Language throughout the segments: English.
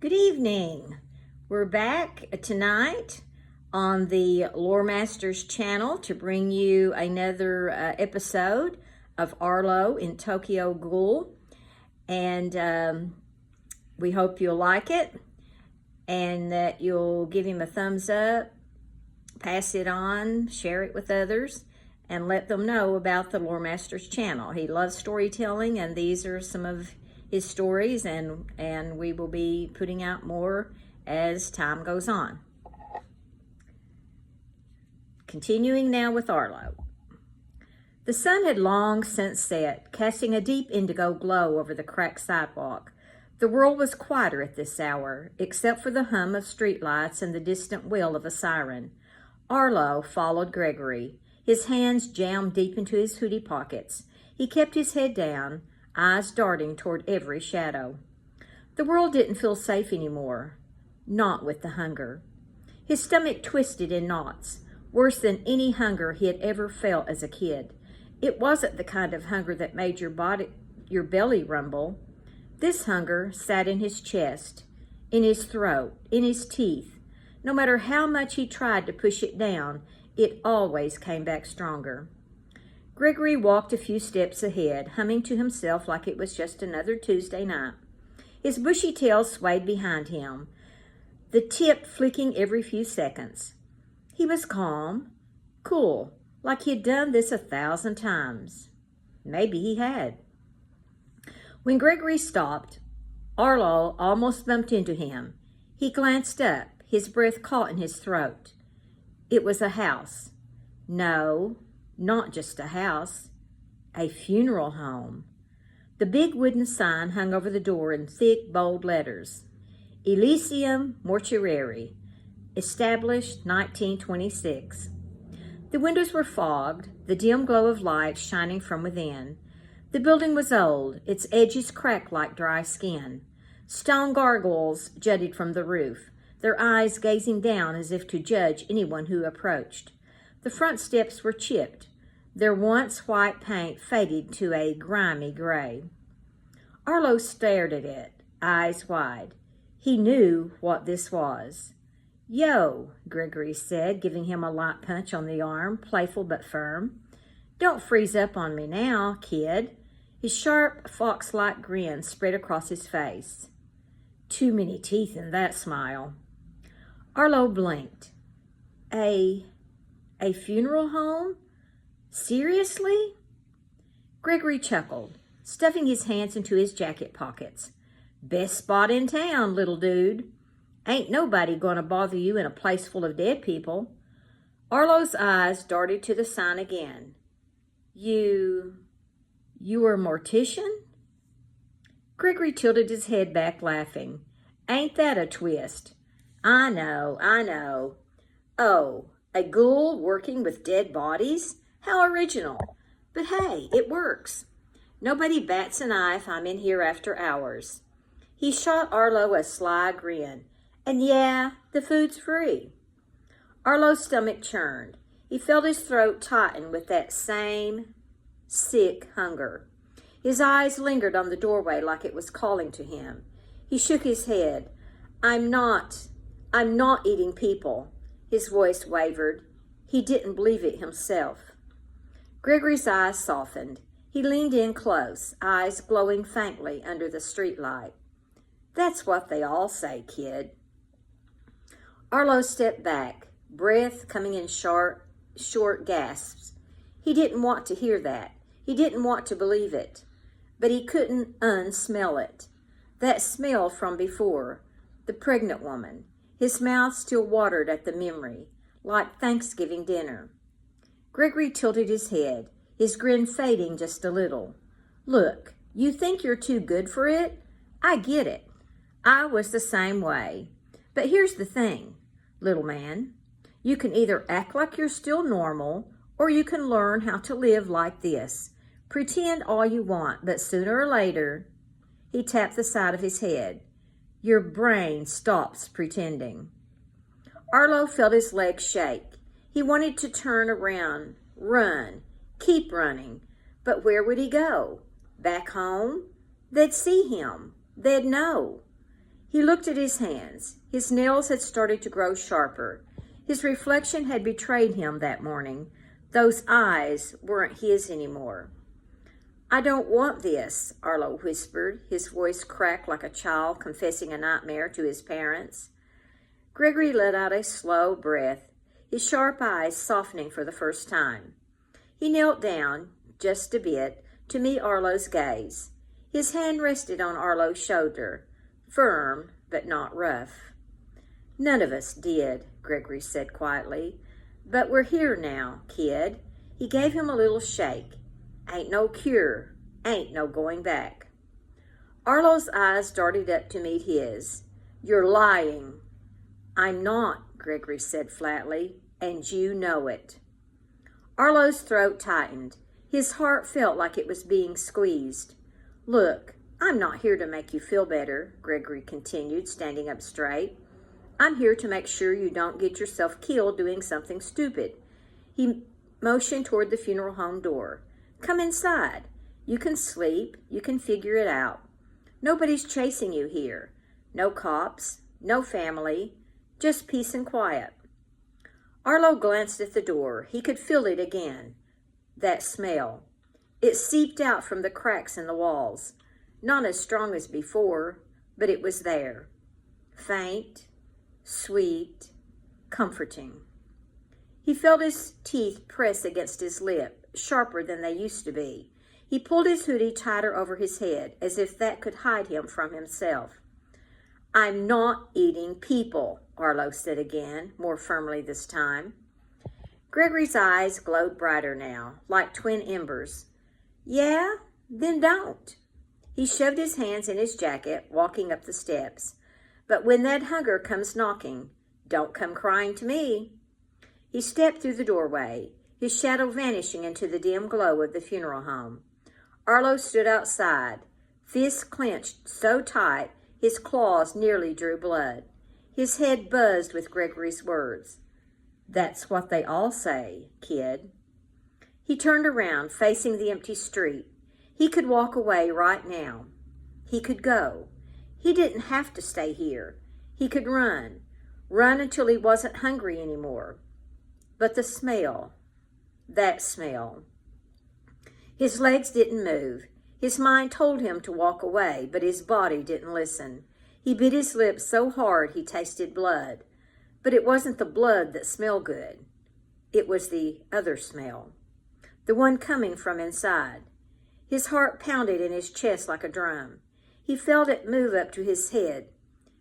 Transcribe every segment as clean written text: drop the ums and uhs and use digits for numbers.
Good evening. We're back tonight on the Lore Masters channel to bring you another episode of Arlo in Tokyo Ghoul. And we hope you'll like it and that you'll give him a thumbs up, pass it on, share it with others, and let them know about the Lore Masters channel. He loves storytelling, and these are some of his stories, and we will be putting out more as time goes on. Continuing now with Arlo. The sun had long since set, casting a deep indigo glow over the cracked sidewalk. The world was quieter at this hour, except for the hum of streetlights and the distant wail of a siren. Arlo followed Gregory, his hands jammed deep into his hoodie pockets. He kept his head down, eyes darting toward every shadow. The world didn't feel safe anymore, not with the hunger. His stomach twisted in knots, worse than any hunger he had ever felt as a kid. It wasn't the kind of hunger that made your belly rumble. This hunger sat in his chest, in his throat, in his teeth. No matter how much he tried to push it down, it always came back stronger. Gregory walked a few steps ahead, humming to himself like it was just another Tuesday night. His bushy tail swayed behind him, the tip flicking every few seconds. He was calm, cool, like he had done this 1,000 times. Maybe he had. When Gregory stopped, Arlo almost bumped into him. He glanced up, his breath caught in his throat. It was a house. No, not just a house, a funeral home. The big wooden sign hung over the door in thick, bold letters. Eliseum, mortuary, established 1926. The windows were fogged, the dim glow of light shining from within. The building was old, its edges cracked like dry skin. Stone gargoyles jutted from the roof, their eyes gazing down as if to judge anyone who approached. The front steps were chipped, their once white paint faded to a grimy gray. Arlo stared at it, eyes wide. He knew what this was. "Yo," Gregory said, giving him a light punch on the arm, playful but firm. "Don't freeze up on me now, kid." His sharp, fox-like grin spread across his face. Too many teeth in that smile. Arlo blinked. A funeral home? Seriously? Gregory chuckled, stuffing his hands into his jacket pockets. "Best spot in town, little dude. Ain't nobody gonna bother you in a place full of dead people." Arlo's eyes darted to the sign again. You were a mortician?" Gregory tilted his head back, laughing. "Ain't that a twist? I know. Oh, a ghoul working with dead bodies? How original. But hey, it works. Nobody bats an eye if I'm in here after hours." He shot Arlo a sly grin. "And yeah, the food's free." Arlo's stomach churned. He felt his throat tighten with that same sick hunger. His eyes lingered on the doorway like it was calling to him. He shook his head. I'm not eating people." His voice wavered. He didn't believe it himself. Gregory's eyes softened. He leaned in close, eyes glowing faintly under the streetlight. "That's what they all say, kid." Arlo stepped back, breath coming in short gasps. He didn't want to hear that. He didn't want to believe it. But he couldn't unsmell it. That smell from before, the pregnant woman. His mouth still watered at the memory, like Thanksgiving dinner. Gregory tilted his head, his grin fading just a little. "Look, you think you're too good for it? I get it. I was the same way. But here's the thing, little man. You can either act like you're still normal, or you can learn how to live like this. Pretend all you want, but sooner or later," he tapped the side of his head, "your brain stops pretending." Arlo felt his legs shake. He wanted to turn around, run, keep running. But where would he go? Back home? They'd see him. They'd know. He looked at his hands. His nails had started to grow sharper. His reflection had betrayed him that morning. Those eyes weren't his anymore. "I don't want this," Arlo whispered. His voice cracked like a child confessing a nightmare to his parents. Gregory let out a slow breath, his sharp eyes softening for the first time. He knelt down, just a bit, to meet Arlo's gaze. His hand rested on Arlo's shoulder, firm but not rough. "None of us did," Gregory said quietly. "But we're here now, kid." He gave him a little shake. "Ain't no cure, ain't no going back." Arlo's eyes darted up to meet his. "You're lying." "I'm not," Gregory said flatly, "and you know it." Arlo's throat tightened. His heart felt like it was being squeezed. "Look, I'm not here to make you feel better," Gregory continued, standing up straight. "I'm here to make sure you don't get yourself killed doing something stupid." He motioned toward the funeral home door. "Come inside. You can sleep. You can figure it out. Nobody's chasing you here. No cops, no family, just peace and quiet." Arlo glanced at the door. He could feel it again. That smell. It seeped out from the cracks in the walls. Not as strong as before, but it was there. Faint, sweet, comforting. He felt his teeth press against his lip, sharper than they used to be. He pulled his hoodie tighter over his head, as if that could hide him from himself. "I'm not eating people," Arlo said again, more firmly this time. Gregory's eyes glowed brighter now, like twin embers. "Yeah? Then don't." He shoved his hands in his jacket, walking up the steps. "But when that hunger comes knocking, don't come crying to me." He stepped through the doorway, his shadow vanishing into the dim glow of the funeral home. Arlo stood outside, fists clenched so tight his claws nearly drew blood. His head buzzed with Gregory's words. "That's what they all say, kid." He turned around, facing the empty street. He could walk away right now. He could go. He didn't have to stay here. He could run until he wasn't hungry anymore. But the smell, that smell. His legs didn't move. His mind told him to walk away, but his body didn't listen. He bit his lips so hard he tasted blood. But it wasn't the blood that smelled good. It was the other smell, the one coming from inside. His heart pounded in his chest like a drum. He felt it move up to his head,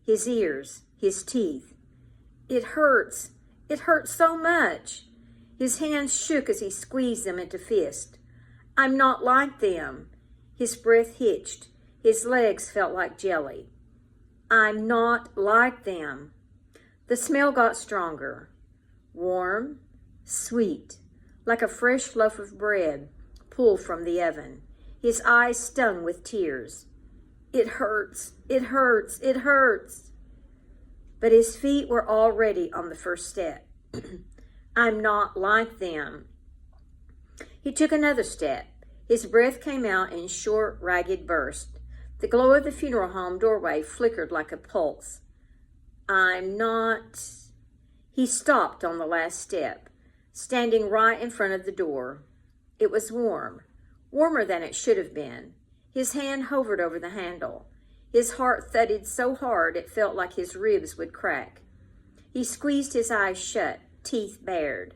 his ears, his teeth. "It hurts. It hurts so much." His hands shook as he squeezed them into fists. "I'm not like them." His breath hitched. His legs felt like jelly. "I'm not like them." The smell got stronger. Warm, sweet, like a fresh loaf of bread pulled from the oven. His eyes stung with tears. "It hurts, it hurts, it hurts." But his feet were already on the first step. "I'm not like them." He took another step. His breath came out in short, ragged bursts. The glow of the funeral home doorway flickered like a pulse. "I'm not..." He stopped on the last step, standing right in front of the door. It was warm, warmer than it should have been. His hand hovered over the handle. His heart thudded so hard it felt like his ribs would crack. He squeezed his eyes shut, teeth bared.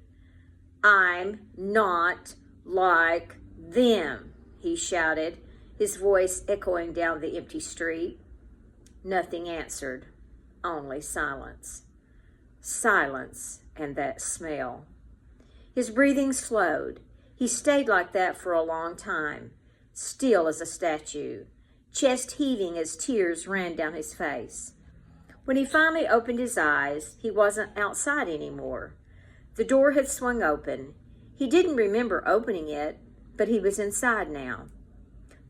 "I'm not like them," he shouted, his voice echoing down the empty street. Nothing answered, only silence. Silence and that smell. His breathing slowed. He stayed like that for a long time, still as a statue, chest heaving as tears ran down his face. When he finally opened his eyes, he wasn't outside anymore. The door had swung open. He didn't remember opening it, but he was inside now.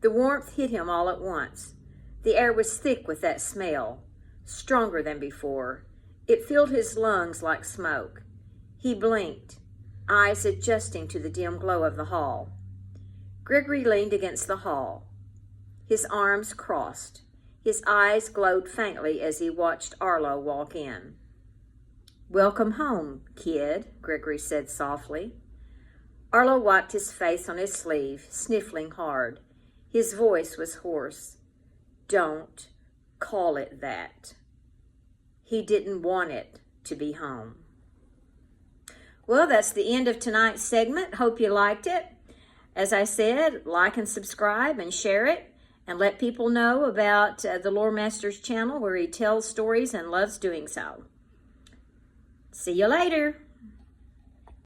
The warmth hit him all at once. The air was thick with that smell, stronger than before. It filled his lungs like smoke. He blinked, eyes adjusting to the dim glow of the hall. Gregory leaned against the hall, his arms crossed. His eyes glowed faintly as he watched Arlo walk in. "Welcome home, kid," Gregory said softly. Arlo wiped his face on his sleeve, sniffling hard. His voice was hoarse. "Don't call it that." He didn't want it to be home. Well, that's the end of tonight's segment. Hope you liked it. As I said, like and subscribe and share it, and let people know about the Lore Master's channel where he tells stories and loves doing so. See you later.